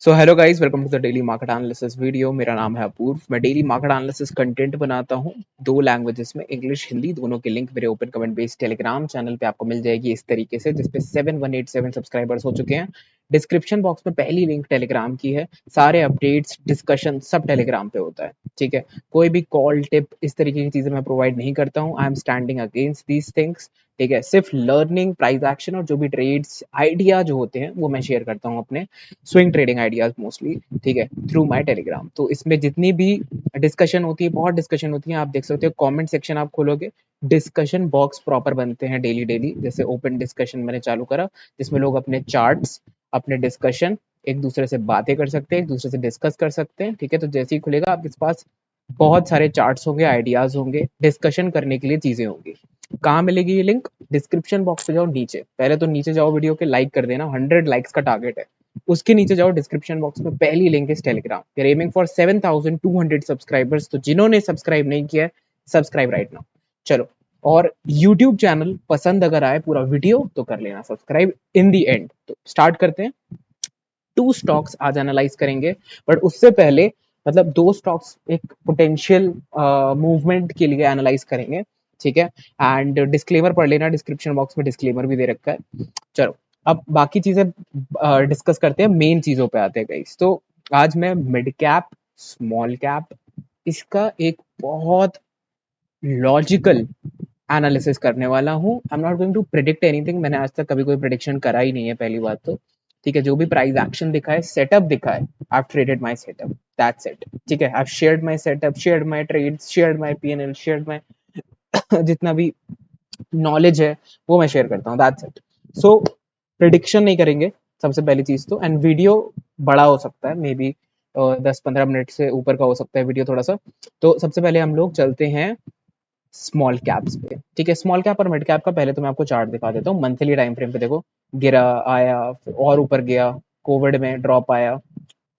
So hello guys, welcome to the daily market analysis video. मेरा नाम है अपूर्व। मैं डेली मार्केट एनालिसिस कंटेंट बनाता हूं दो लैंग्वेजेस में, इंग्लिश हिंदी। दोनों के लिंक मेरे open comment based Telegram channel पे आपको मिल जाएगी इस तरीके से, जिसपे 7187 सब्सक्राइबर्स हो चुके हैं। डिस्क्रिप्शन बॉक्स में पहली लिंक टेलीग्राम की है। सारे अपडेट्स, डिस्कशन सब टेलीग्राम पे होता है, ठीक है। कोई भी कॉल टिप इस तरीके की चीजें मैं प्रोवाइड नहीं करता हूँ। I am standing against these things, ठीक है। सिर्फ लर्निंग, प्राइस एक्शन और जो भी ट्रेड्स आइडिया जो होते हैं वो मैं शेयर करता हूँ अपने स्विंग ट्रेडिंग आइडियाज मोस्टली, ठीक है, थ्रू माय टेलीग्राम। तो इसमें जितनी भी डिस्कशन होती है, बहुत डिस्कशन होती है। आप देख सकते हो कमेंट सेक्शन आप खोलोगे, डिस्कशन बॉक्स प्रॉपर बनते हैं डेली डेली। जैसे ओपन डिस्कशन मैंने चालू करा, जिसमें लोग अपने चार्ट्स, अपने डिस्कशन एक दूसरे से बातें कर सकते हैं, एक दूसरे से डिस्कस कर सकते हैं, ठीक है। तो जैसे ही खुलेगा आपके पास बहुत सारे चार्ट्स होंगे, आइडियाज होंगे, डिस्कशन करने के लिए चीजें होंगी। कहाँ मिलेगी ये लिंक? डिस्क्रिप्शन बॉक्स पे जाओ नीचे, पहले तो नीचे जाओ, वीडियो के लाइक कर देना, 100 लाइक्स का टारगेट है। उसके नीचे जाओ, डिस्क्रिप्शन बॉक्स में पहली लिंक है Telegram. We are aiming for 7200 subscribers. तो जिन्होंने सब्सक्राइब नहीं किया है, सब्सक्राइब राइट नाउ। चलो, और यूट्यूब चैनल पसंद अगर आए पूरा वीडियो तो कर लेना सब्सक्राइब इन दी एंड। तो स्टार्ट करते हैं। टू स्टॉक्स आज एनालाइज करेंगे, बट उससे पहले मतलब दो स्टॉक्स एक पोटेंशियल मूवमेंट के लिए एनालाइज करेंगे, ठीक है। एंड डिस्क्लेमर पढ़ लेना, डिस्क्रिप्शन बॉक्स में डिस्क्लेमर भी दे रखा है। चलो, अब बाकी चीजें डिस्कस करते हैं, मेन चीजों पे आते हैं गाइस। तो आज मैं मिड कैप, स्मॉल कैप, इसका एक बहुत लॉजिकल एनालिसिस करने वाला हूँ। I am not going to predict anything. मैंने आज तक कभी कोई प्रिडिक्शन करा ही नहीं है, पहली बात तो, ठीक है। जो भी प्राइस एक्शन दिखा है, सेटअप दिखा है, I have traded my setup, that's it, ठीक है। I have shared my setup, shared my trades, shared my PNL, shared my जितना भी नॉलेज है वो मैं शेयर करता हूँ, दैट्स इट। सो प्रिडिक्शन नहीं करेंगे सबसे पहली चीज तो। एंड वीडियो बड़ा हो सकता है, मे बी 10-15 मिनट से ऊपर का हो सकता है वीडियो थोड़ा सा। तो सबसे पहले हम लोग चलते हैं स्मॉल कैप्स पे, ठीक है। स्मॉल कैप और मिड कैप का पहले तो मैं आपको चार्ट दिखा देता हूँ। मंथली टाइम फ्रेम पे देखो, गिरा, आया, फिर और ऊपर गया, कोविड में ड्रॉप आया,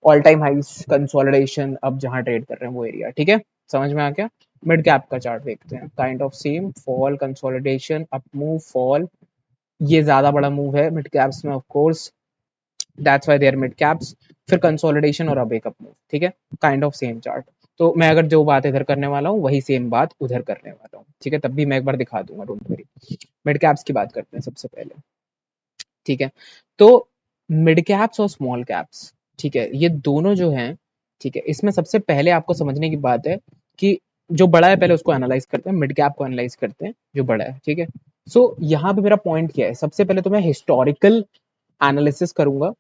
ऑल टाइम हाइस, कंसोलिडेशन, अब जहां ट्रेड कर रहे हैं वो एरिया, ठीक है। समझ में आ गया? मिड कैप का चार्ट देखते हैं। Kind of same, fall, consolidation, up move, fall. ये ज्यादा बड़ा मूव है मिड कैप्स में, of course, that's why they are mid caps. फिर कंसोलिडेशन और अब एक अप मूव, ठीक है। Kind of same chart. तो मैं अगर जो बात इधर करने वाला हूँ वही सेम बात उधर करने वाला हूँ, ठीक है। तब भी मैं एक बार दिखा दूंगा, डोंट वरी। मिड कैप्स की बात करते हैं सबसे पहले, ठीक है। तो मिड कैप्स और स्मॉल कैप्स, ठीक है, ये दोनों जो हैं, ठीक है, इसमें सबसे पहले आपको समझने की बात है कि जो बड़ा है पहले उसको एनालाइज करते हैं, मिड कैप को एनालाइज करते हैं जो बड़ा है, ठीक है। सो यहाँ पे मेरा पॉइंट क्या है? सबसे पहले तो मैं हिस्टोरिकल एनालिसिस करूंगा,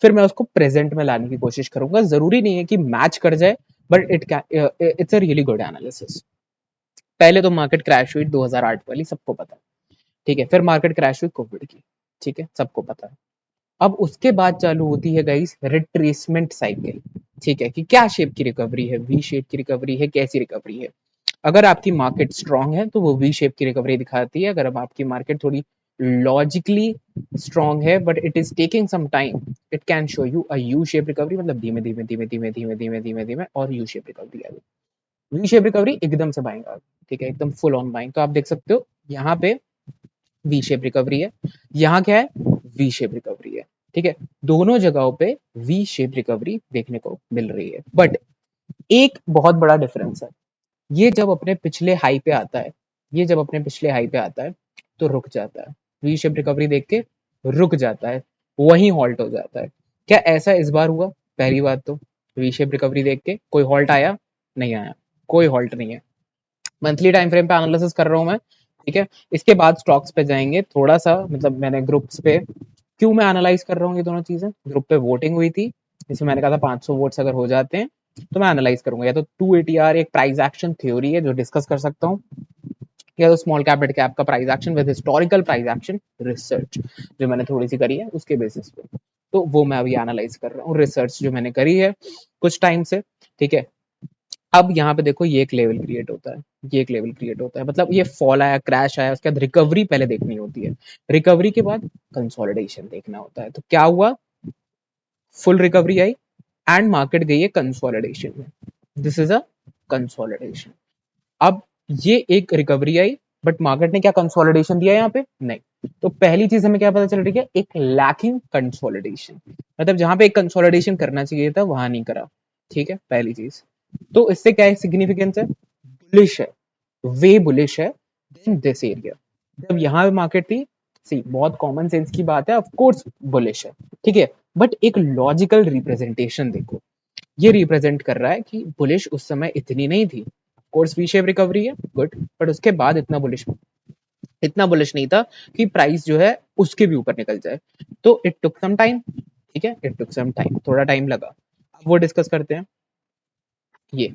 फिर मैं उसको प्रेजेंट में लाने की कोशिश करूंगा। जरूरी नहीं है कि मैच कर जाए, but it's a really good analysis. पहले तो मार्केट क्रैश हुई 2008 वाली, सबको पता है, ठीक है। फिर मार्केट क्रैश हुई कोविड की, ठीक है, सबको पता है। अब उसके बाद चालू होती है गाइस रिट्रेसमेंट साइकिल, ठीक है, कि क्या शेप की रिकवरी है, वी शेप की रिकवरी है, कैसी रिकवरी है। अगर आपकी मार्केट स्ट्रांग है तो वो वी शेप की रिकवरी दिखाती है। अगर अब आपकी मार्केट थोड़ी लॉजिकली स्ट्रांग है but it is taking some time, it can show you a U shape recovery, मतलब धीमे धीमे धीमे धीमे धीमे धीमे धीमे धीमे और यू शेप रिकवरी आ गई। वी शेप रिकवरी एकदम से बाइंग आ गई, ठीक है, एकदम फुल ऑन बाइंग। तो आप देख सकते हो यहाँ पे वी शेप रिकवरी है, यहाँ क्या है? वी शेप रिकवरी है, ठीक है। दोनों जगहों पे वी शेप रिकवरी देखने को मिल रही है, बट एक बहुत बड़ा डिफरेंस है। ये जब अपने पिछले हाई पे आता है, ये जब अपने पिछले हाई पे आता है तो रुक जाता है, वी शेप रिकवरी देख के रुक जाता है, वहीं हॉल्ट हो जाता है। क्या ऐसा इस बार हुआ? पहली बात तो वी शेप रिकवरी देख के कोई हॉल्ट आया? नहीं आया, कोई हॉल्ट नहीं है। मंथली टाइम फ्रेम पे एनालिसिस कर रहा हूं मैं, ठीक है। इसके बाद स्टॉक्स पे जाएंगे थोड़ा सा, मतलब मैंने ग्रुप्स पे, क्यों मैं एनालाइज कर रहा हूँ ये दोनों चीजें? ग्रुप पे वोटिंग हुई थी, जिसमें मैंने कहा था 500 वोट्स अगर हो जाते हैं तो मैं एनालाइज करूंगा। या तो 280R एक प्राइस एक्शन थ्योरी है जो डिस्कस कर सकता हूँ, या तो स्मॉल कैप मिड कैप का price action with historical price action research जो मैंने थोड़ी सी करी है उसके बेसिस पे। तो वो मैं अभी एनालाइज कर रहा हूँ, रिसर्च जो मैंने करी है कुछ टाइम से, ठीक है। अब यहाँ पे देखो, ये एक लेवल क्रिएट होता है, ये एक लेवल क्रिएट होता है, मतलब ये फॉल आया, क्रैश आया, उसके बाद रिकवरी पहले देखनी होती है, रिकवरी के बाद कंसोलिडेशन देखना होता है। तो क्या हुआ? Full recovery I and market गई है कंसोलिडेशन में, दिस इज अ कंसोलिडेशन। अब ये एक रिकवरी आई, बट मार्केट ने क्या कंसोलिडेशन दिया यहाँ पे? नहीं, तो पहली चीज हमें क्या पता चल रही है, एक लैकिंग कंसोलिडेशन, मतलब जहां पे एक कंसोलिडेशन करना चाहिए था वहां नहीं करा। ठीक है, पहली चीज। तो इससे क्या सिग्निफिकेंस है, बुलिश है, वे बुलिश है देन दिस एरिया। जब यहाँ पे मार्केट थी, सी बहुत कॉमन सेंस की बात है, ऑफ कोर्स बुलिश है, ठीक है, बट एक लॉजिकल रिप्रेजेंटेशन देखो, ये रिप्रेजेंट कर रहा है कि बुलिश उस समय इतनी नहीं थी। कोर्स वी शेप रिकवरी है, गुड, बट उसके बाद इतना बुलिश नहीं था कि प्राइस जो है उसके भी ऊपर निकल जाए। तो इट टुक सम टाइम, ठीक है, इट टुक सम टाइम, थोड़ा टाइम लगा। अब वो डिस्कस करते हैं। ये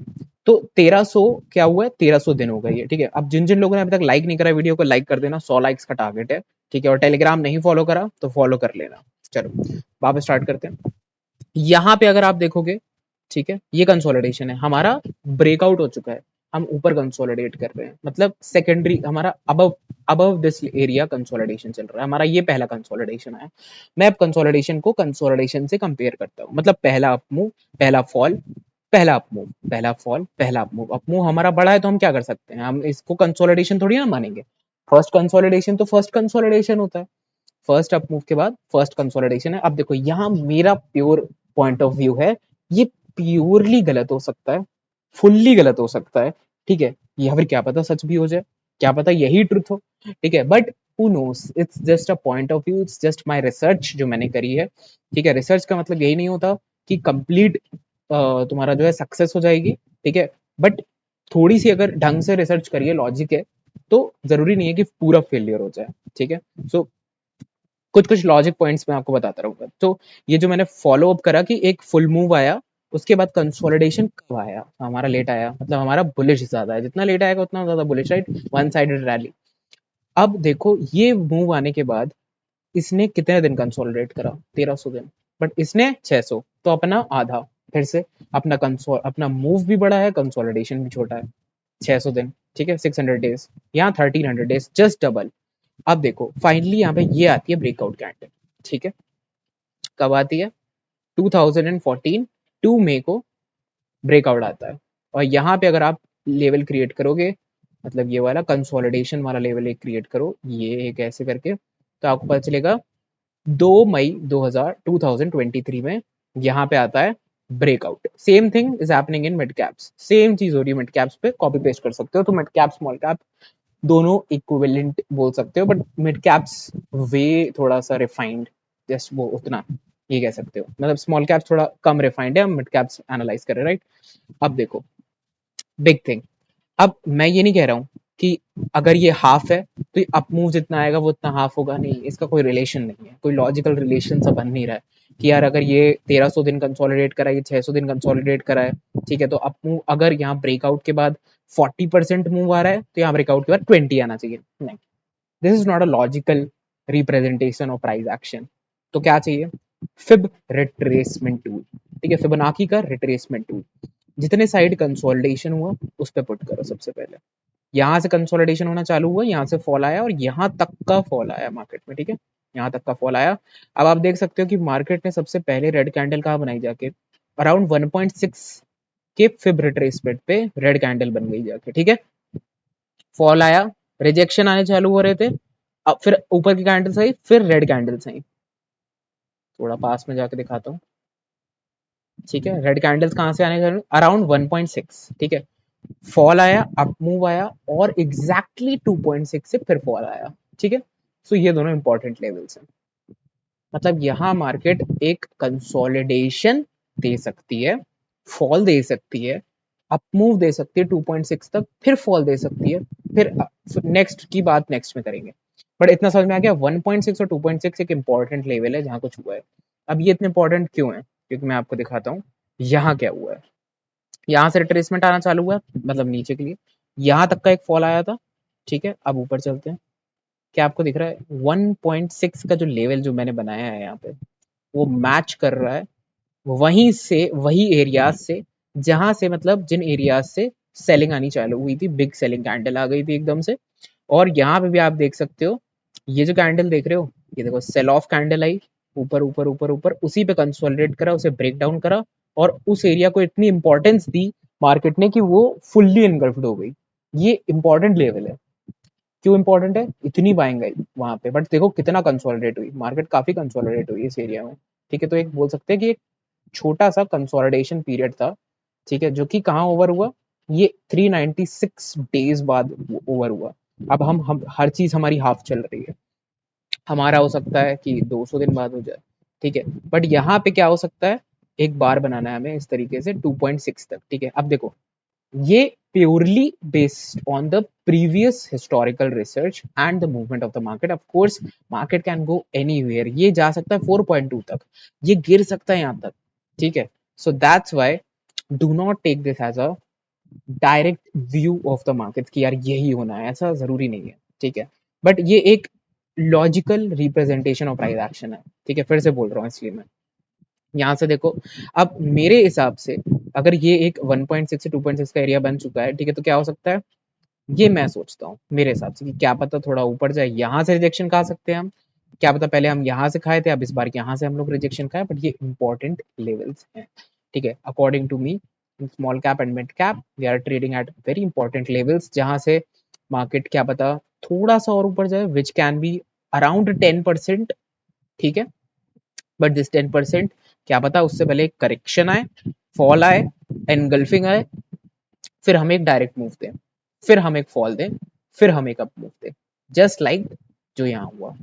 तो 1300 क्या हुआ है, 1300 दिन हो गए ये, ठीक है। अब जिन जिन लोगों ने अभी तक लाइक नहीं करा वीडियो को, लाइक कर देना, 100 लाइक्स का टारगेट है, ठीक है। और टेलीग्राम नहीं फॉलो करा तो फॉलो कर लेना। चलो वापस स्टार्ट करते हैं। यहाँ पे अगर आप देखोगे, ठीक है, ये कंसोलिडेशन है हमारा, ब्रेकआउट हो चुका है, हम ऊपर कंसोलिडेट कर रहे हैं, मतलब सेकेंडरी हमारा above above this area consolidation चल रहा है हमारा, ये पहला कंसोलिडेशन है। मैं अब कंसोलिडेशन को कंसोलिडेशन से कंपेयर करता हूँ, मतलब पहला अप मूव, पहला फॉल, पहला अप मूव, पहला फॉल, पहला अप मूव। अप मूव हमारा बड़ा है तो हम क्या कर सकते हैं, हम इसको कंसोलिडेशन थोड़ी ना मानेंगे। फर्स्ट कंसोलिडेशन तो फर्स्ट कंसोलिडेशन होता है, फर्स्ट अप मूव के बाद फर्स्ट कंसोलिडेशन है। अब देखो यहाँ मेरा प्योर पॉइंट ऑफ व्यू है, ये प्योरली गलत हो सकता है, फुल्ली गलत हो सकता है, ठीक है, या फिर क्या पता सच भी हो जाए, क्या पता यही ट्रुथ हो, ठीक है, but who knows, it's just a point of view, it's just my research जो मैंने करी है, ठीक है। रिसर्च का मतलब यही नहीं होता कि कंप्लीट तुम्हारा जो है सक्सेस हो जाएगी, ठीक है, बट थोड़ी सी अगर ढंग से रिसर्च करिए, लॉजिक है, तो जरूरी नहीं है कि पूरा फेलियर हो जाए, ठीक है। सो कुछ कुछ लॉजिक पॉइंट्स मैं आपको बताता रहूंगा। तो ये जो मैंने फॉलो अप करा कि एक फुल मूव आया, उसके बाद कंसोलिडेशन कब आया, हमारा लेट आया, मतलब हमारा बुलिश ज्यादा है, जितना लेट आएगा उतना ज्यादा bullish, right, one sided rally. अब देखो ये मूव आने के बाद इसने कितने दिन कंसोलिडेट करा, 1300 दिन, बट इसने 600, तो अपना आधा। फिर से अपना मूव भी बड़ा है, कंसोलिडेशन भी छोटा है, 600 दिन, ठीक है, 600 डेज, यहाँ 1300 डेज, जस्ट डबल। अब देखो फाइनली यहाँ पे ये आती है ब्रेकआउट कैंडल, ठीक है, कब आती है, 2014 2 मई को ब्रेकआउट आता है। और यहाँ पे अगर आप लेवल क्रिएट करोगे, मतलब ये वाला कंसोलिडेशन वाला लेवल एक क्रिएट करो, ये एक ऐसे करके, तो आपको पता चलेगा 2 मई 2023 में यहाँ पे आता है breakout. Same thing is happening in mid caps, same चीज हो रही है मिड कैप्स पे, कॉपी पेस्ट कर सकते हो, तो मिड कैप स्मॉल कैप दोनों इक्विवेलेंट बोल सकते हो, बट मिड कैप्स वे थोड़ा सा रिफाइंड, जस्ट वो उतना ये कह सकते हो, मतलब स्मॉल कैप्स थोड़ा कम रिफाइंड है, हम मिड कैप्स एनालाइज कर रहे हैं, राइट। अब देखो बिग थिंग, अब मैं ये नहीं कह रहा हूँ कि अगर ये हाफ है तो अप मूव जितना आएगा वो उतना हाफ होगा, नहीं, इसका कोई रिलेशन नहीं है, कोई लॉजिकल रिलेशन सा बन नहीं रहा है कि यार अगर ये 1300 दिन कंसोलिडेट करा है, ये 600 दिन कंसोलिडेट करा है, ठीक है, तो अप मूव अगर यहाँ ब्रेकआउट के बाद 40% मूव आ रहा है तो यहाँ ब्रेकआउट के बाद 20 आना चाहिए, नहीं, this is not a logical representation of price action. तो क्या चाहिए, फिब रिट्रेसमेंट टूल, ठीक है, फिबोनाची का रिट्रेसमेंट टूल, जितने साइड कंसोलिडेशन हुआ उस पर पुट करो सबसे पहले। यहाँ से कंसोलिडेशन होना चालू हुआ, यहाँ से फॉल आया और यहाँ तक का फॉल आया मार्केट में, ठीक है, यहाँ तक का फॉल आया। अब आप देख सकते हो कि मार्केट ने सबसे पहले रेड कैंडल कहाँ बनाई, जाके अराउंड 1.6 के फिब रिट्रेसमेंट पे रेड कैंडल बन गई जाके, ठीक है, फॉल आया, रिजेक्शन आने चालू हो रहे थे, अब फिर ऊपर की कैंडल सही, फिर रेड कैंडल सही, थोड़ा पास में जाके दिखाता हूँ, ठीक है, रेड कैंडल्स कहाँ से आने चालू, अराउंड 1.6, ठीक है, फॉल आया, अप मूव आया, और एग्जैक्टली 2.6 से फिर फॉल आया, ठीक है। सो ये दोनों इंपॉर्टेंट लेवल्स हैं, मतलब यहाँ मार्केट एक कंसोलिडेशन दे सकती है, फॉल दे सकती है, अप मूव दे सकती है 2.6 तक, फिर फॉल दे सकती है, फिर नेक्स्ट की बात नेक्स्ट में करेंगे। बट इतना समझ में आ गया, 1.6 और 2.6 एक इंपॉर्टेंट लेवल है जहाँ कुछ हुआ है। अब ये इतने इंपॉर्टेंट क्यों है, क्योंकि मैं आपको दिखाता हूँ यहाँ क्या हुआ है। यहाँ से रिट्रेसमेंट आना चालू हुआ, मतलब नीचे के लिए, यहाँ तक का एक फॉल आया था, ठीक है। अब ऊपर चलते हैं, क्या आपको दिख रहा है 1.6 का जो लेवल जो मैंने बनाया है यहाँ पे, वो मैच कर रहा है वहीं से, वही एरियाज से जहां से, मतलब जिन एरियाज से सेलिंग आनी चालू हुई थी, बिग सेलिंग कैंडल आ गई थी एकदम से। और यहाँ पे भी आप देख सकते हो, ये जो कैंडल देख रहे हो, ये देखो सेल ऑफ कैंडल आई, ऊपर ऊपर ऊपर ऊपर, उसी पे कंसोलिडेट करा, उसे ब्रेक डाउन करा, और उस एरिया को इतनी इंपॉर्टेंस दी मार्केट ने कि वो फुल्ली इनगल्फ्ड हो गई। ये इंपॉर्टेंट लेवल है, क्यों इंपॉर्टेंट है? इतनी बाइंग आई वहां पे, बट देखो कितना कंसोलिडेट हुई, मार्केट काफी कंसोलिडेट हुई इस एरिया में। ठीक है, तो एक बोल सकते हैं कि एक छोटा सा कंसोलिडेशन पीरियड था, ठीक है, जो कि कहाँ ओवर हुआ, ये 396 डेज बाद ओवर हुआ। अब हम हर चीज हमारी हाफ चल रही है, हमारा हो सकता है कि 200 दिन बाद हो जाए, ठीक है, बट यहाँ पे क्या हो सकता है, एक बार बनाना है हमें इस तरीके से 2.6 तक। ठीक है, अब देखो ये purely based on the previous historical research and the movement of the market. Of course market can go anywhere, ये जा सकता है 4.2 तक, ये गिर सकता है यहाँ तक, ठीक है। So that's why do not take this as a direct view of the market कि यार यही होना है, ऐसा जरूरी नहीं है, ठीक है, बट ये एक logical representation of price action है, ठीक है, फिर से बोल रहा हूँ इसलिए मैं यहाँ से देखो। अब मेरे हिसाब से अगर ये एक 1.6 से 2.6 का एरिया बन चुका है, ठीक है, तो क्या हो सकता है, ये मैं सोचता हूँ मेरे हिसाब से कि क्या पता थोड़ा ऊपर जाए, यहाँ से रिजेक्शन खा सकते हैं हम, क्या पता पहले हम यहाँ से खाए थे, अब इस बार यहाँ से हम लोग रिजेक्शन खाए, बट ये इंपॉर्टेंट लेवल्स हैं, ठीक है, according to me. Small cap and mid cap we are trading at very important levels, जहां से मार्केट क्या पता थोड़ा सा और ऊपर जाए, विच कैन बी अराउंड 10%, ठीक है, बट दिस 10% क्या पता उससे पहले एक करेक्शन आए, फॉल आए, एनगल्फिंग आए, फिर हम एक डायरेक्ट मूव दें, फिर हम एक फॉल दें, फिर हम एक अप मूव दें, जस्ट लाइक जो यहाँ हुआ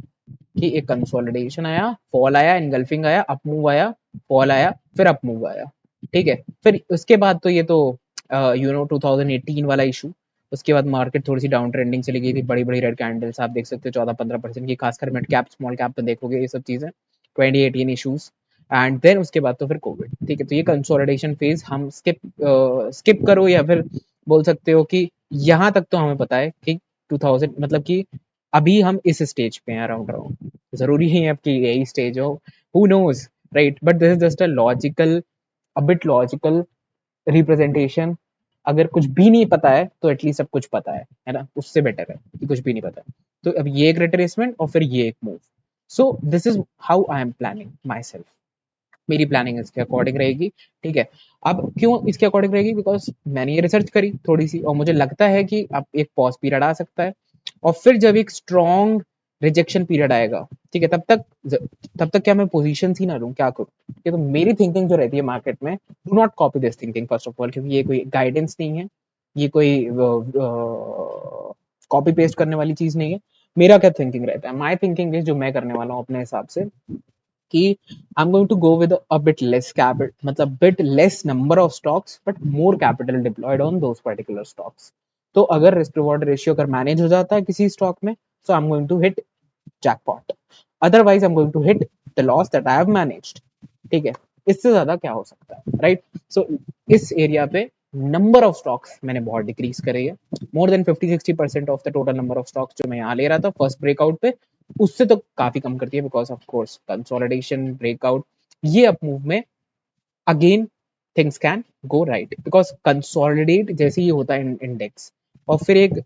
कि एक कंसोलिडेशन आया, फॉल आया, एनगल्फिंग आया, अप मूव आया, फॉल आया, फिर अप मूव आया, ठीक है। फिर उसके बाद तो ये तो 2018 वाला इशू, उसके बाद मार्केट थोड़ी सी डाउन ट्रेंडिंग चली गई थी, बड़ी बड़ी रेड कैंडल्स आप देख सकते हो 14-15% की, खासकर मिड कैप स्मॉल कैप पे देखोगे ये सब चीजें, 2018 इशूज, एंड देन उसके बाद तो फिर कोविड, ठीक है। तो ये कंसोलिडेशन फेज हम स्किप करो, या फिर बोल सकते हो कि यहाँ तक तो हमें पता है कि 2000 मतलब कि अभी हम इस स्टेज पे हैं अराउंड अराउंड, जरूरी नहीं है कि यही स्टेज हो, who knows, right, but this is just a logical, a bit logical representation. अगर कुछ भी नहीं पता है तो एटलीस्ट सब कुछ पता है ना, उससे बेटर है कि कुछ भी नहीं पता है। तो अब ये एक रिट्रेसमेंट और फिर ये एक move, so this is how I am planning my self, मेरी प्लानिंग इसके अकॉर्डिंग रहेगी, ठीक है। अब क्यों इसके अकॉर्डिंग रहेगी, बिकॉज मैंने ये रिसर्च करी थोड़ी सी और मुझे लगता है कि अब एक पॉज पीरियड आ सकता है, और फिर जब एक स्ट्रॉन्ग रिजेक्शन पीरियड आएगा, ठीक है, तब तक क्या मैं पोजीशन ही ना लूं, क्या करूं, ठीक है। तो मेरी थिंकिंग जो रहती है मार्केट में, do not copy this thinking first of all, क्योंकि ये कोई गाइडेंस नहीं है, ये कोई कॉपी पेस्ट करने वाली चीज नहीं है। मेरा क्या थिंकिंग रहता है, माई थिंकिंग इज, जो मैं करने वाला हूँ अपने हिसाब से, कि I am going to go with a bit less capital, मतलब bit less number of stocks but more capital deployed on those particular stocks. तो अगर रिस्क रिवॉर्ड रेशियो अगर मैनेज हो जाता है किसी स्टॉक में, so I am going to hit jackpot, otherwise I am going to hit the loss that I have managed, ठीक है। इससे ज्यादा क्या हो सकता है, राइट। सो इस एरिया पे नंबर ऑफ स्टॉक्स मैंने बहुत डिक्रीज करे है, more than 50-60% of the total number of stocks जो मैं यहाँ ले रहा था फर्स्ट ब्रेकआउट पे, उससे तो काफी कम करती है, because of course consolidation breakout, ये अप मूव में again things can go right, because consolidate जैसे ही होता है इंडेक्स, और फिर एक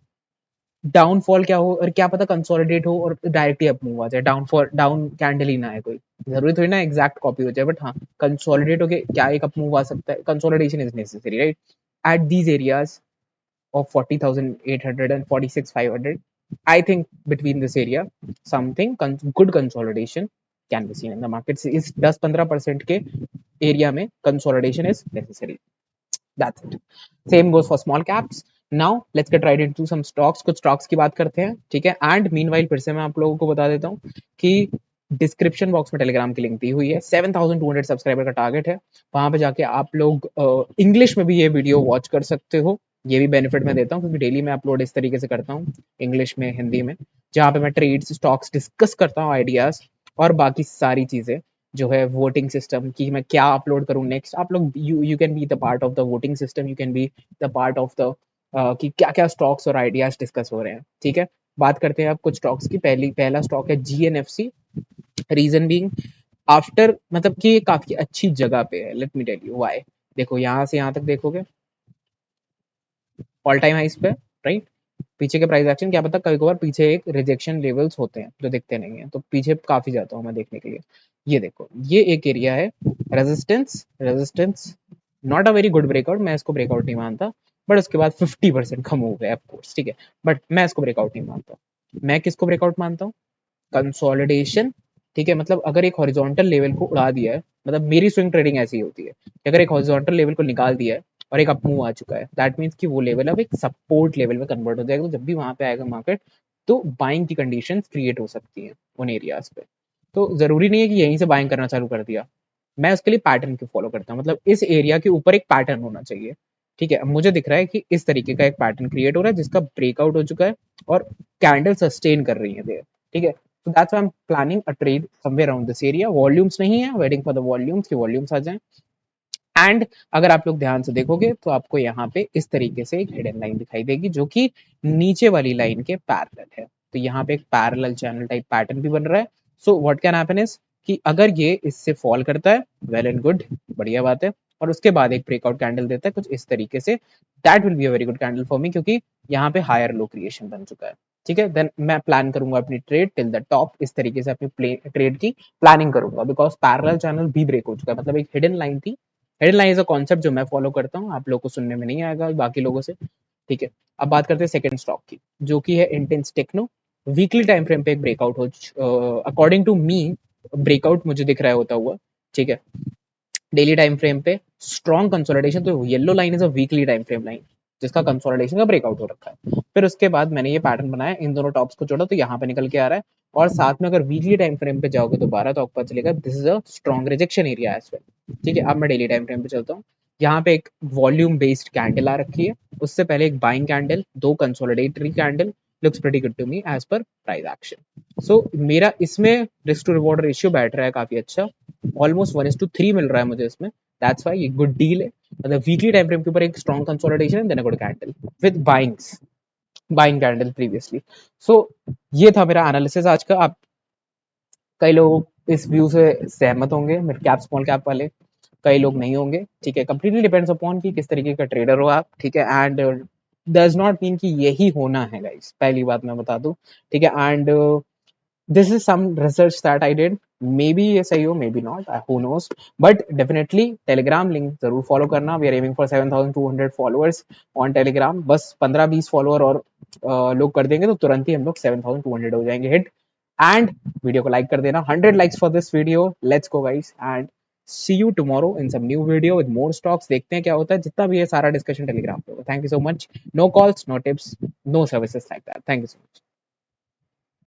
डाउनफॉल क्या हो, और क्या पता कंसोलिडेट हो और डायरेक्टली अप मूव आ जाए, डाउनफॉल डाउन कैंडल ही ना है कोई, जरूरी थोड़ी ना एग्जैक्ट कॉपी हो जाए, बट हाँ कंसोलिडेट होके क्या एक अप मूव आ सकता है, consolidation is necessary, right, at these areas of 40,800 and 46,500. I think between this area, something good consolidation can be seen in the market. इस 10-15% के एरिया में consolidation is necessary. That's it. Same goes for small caps. Now let's get right into some stocks. कुछ stocks की बात करते हैं, ठीक है। And meanwhile फिर से मैं आप लोगों को बता देता हूँ कि डिस्क्रिप्शन बॉक्स में टेलीग्राम की लिंक दी हुई है, 7,200 सब्सक्राइबर का टारगेट है, वहां पे जाके आप लोग इंग्लिश में भी ये वीडियो वॉच कर सकते हो। ये भी बेनिफिट मैं देता हूँ क्योंकि डेली मैं अपलोड इस तरीके से करता हूँ, इंग्लिश में, हिंदी में, जहाँ पे मैं ट्रेड्स स्टॉक्स डिस्कस करता हूँ, आइडियाज और बाकी सारी चीजें जो है, वोटिंग सिस्टम की मैं क्या अपलोड करूँ नेक्स्ट, आप लोग you can be the part of the voting system, you can be the part of the कि क्या क्या स्टॉक्स और आइडियाज डिस्कस हो रहे हैं, ठीक है। बात करते हैं अब कुछ स्टॉक्स की। पहला स्टॉक है GNFC। रीजन बीइंग, आफ्टर मतलब कि ये काफी अच्छी जगह पे है, let me tell you why. देखो यहाँ से यहाँ तक देखोगे ऑल टाइम हाइस पे, राइट, पीछे के प्राइस एक्शन क्या पता कभी कभार पीछे एक रिजेक्शन लेवल्स होते हैं जो दिखते नहीं है, तो पीछे काफी जाता हूँ मैं देखने के लिए। ये देखो ये एक एरिया है resistance, not a very good breakout, मैं इसको ब्रेकआउट नहीं मानता, बट उसके बाद 50% कम हो गया ऑफकोर्स, ठीक है। बट मैं इसको ब्रेकआउट नहीं मानता। मैं किसको ब्रेकआउट मानता हूँ? कंसोलिडेशन, ठीक है। मतलब अगर एक हॉरिजॉन्टल लेवल को उड़ा दिया है, मतलब मेरी स्विंग ट्रेडिंग ऐसी होती है कि अगर एक हॉरिजॉन्टल लेवल को निकाल दिया है और एक अप मूव आ चुका है, दैट मीन्स कि वो लेवल अब एक सपोर्ट लेवल में कन्वर्ट हो जाएगा। तो जब भी वहां पे आएगा मार्केट, तो बाइंग की कंडीशंस क्रिएट हो सकती हैं उन एरियाज पे। तो जरूरी नहीं है कि यहीं से बाइंग करना चालू कर दिया। मैं उसके लिए पैटर्न को फॉलो करता हूँ, मतलब इस एरिया के ऊपर एक पैटर्न होना चाहिए, ठीक है। अब मुझे दिख रहा है कि इस तरीके का एक पैटर्न क्रिएट हो रहा है जिसका ब्रेकआउट हो चुका है और कैंडल सस्टेन कर रही है देयर, ठीक है। So that's why I'm planning a trade somewhere around this area. Volumes नहीं है, waiting for the volumes कि volumes आ जाएं। एंड अगर आप लोग ध्यान से देखोगे तो आपको यहाँ पे इस तरीके से एक हिडन लाइन दिखाई देगी जो कि नीचे वाली लाइन के पैरेलल है। तो यहाँ पे एक पैरेलल चैनल टाइप पैटर्न भी बन रहा है। So what can happen is कि अगर ये इससे फॉल करता है, वेल एंड गुड, बढ़िया बात है, और उसके बाद एक ब्रेकआउट कैंडल देता है कुछ इस तरीके से, that will be a very good candle for me, क्योंकि यहाँ पे हायर लो क्रिएशन बन चुका है, ठीक है। देन मैं प्लान करूंगा अपनी ट्रेड टिल द टॉप, इस तरीके से अपनी ट्रेड की प्लानिंग करूंगा, बिकॉज पैरेलल चैनल भी ब्रेक हो चुका है। मतलब एक हिडन लाइन थी, hidden line is a concept जो मैं फॉलो करता हूँ, आप लोग को सुनने में नहीं आएगा बाकी लोगों से, ठीक है। अब बात करते हैं सेकंड स्टॉक की, जो कि है intense techno. Weekly time frame पे एक ब्रेकआउट हो, अकॉर्डिंग टू मी ब्रेकआउट मुझे दिख रहा है होता हुआ, ठीक है। डेली टाइम फ्रेम पे स्ट्रॉन्ग कंसोलिडेशन, तो yellow line is a weekly time frame line जिसका कंसोलिडेशन का ब्रेकआउट हो रखा है। फिर उसके बाद मैंने ये पैटर्न बनाया, इन दोनों टॉप्स को जोड़ा तो यहाँ पे निकल के आ रहा है। और साथ में अगर वीकली टाइम फ्रेम पे जाओगे दोबारा तो आपको पता चलेगा this is a strong rejection area as well, ठीक है। अब मैं डेली टाइम फ्रेम पे चलता हूँ। यहाँ पे एक वॉल्यूम बेस्ड कैंडल आ रखी है, उससे पहले एक बाइंग कैंडल, दो consolidatory candle, looks pretty good to me as per price action. So मेरा इसमें रिस्क टू रिवॉर्ड रेशियो बैठ रहा है काफी अच्छा, ऑलमोस्ट 1:3 मिल रहा है मुझे इसमें। दैट्स व्हाई ये गुड डील है। मतलब वीकली टाइम फ्रेम के ऊपर एक strong consolidation and then a good candle with buyings, buying candle previously. So ये था मेरा एनालिसिस आज का। आप कई लोग इस व्यू से सहमत होंगे, मिड कैप स्मॉल कैप वाले, कई लोग नहीं होंगे, ठीक है। कंप्लीटली डिपेंड्स अपॉन कि किस तरीके का ट्रेडर हो आप, ठीक है। एंड डज नॉट मीन कि यही होना है गाइस, पहली बात मैं बता दूं, ठीक है। And this is some research that I did, maybe ये सही हो, maybe not, who knows. But definitely Telegram link जरूर फॉलो करना। We are aiming for 7,200 followers on Telegram. बस 15-20 फॉलोअर और लोग कर देंगे तो तुरंत ही हम लोग 7,200 हो जाएंगे हिट। एंड वीडियो को लाइक कर देना, 100 likes for this video, let's go guys. And see you tomorrow in some new video with more stocks. देखते हैं क्या होता है, जितना भी है सारा डिस्कशन टेलीग्राम पे होगा। Thank you so much. No calls, no tips, no services like that. Thank you so much.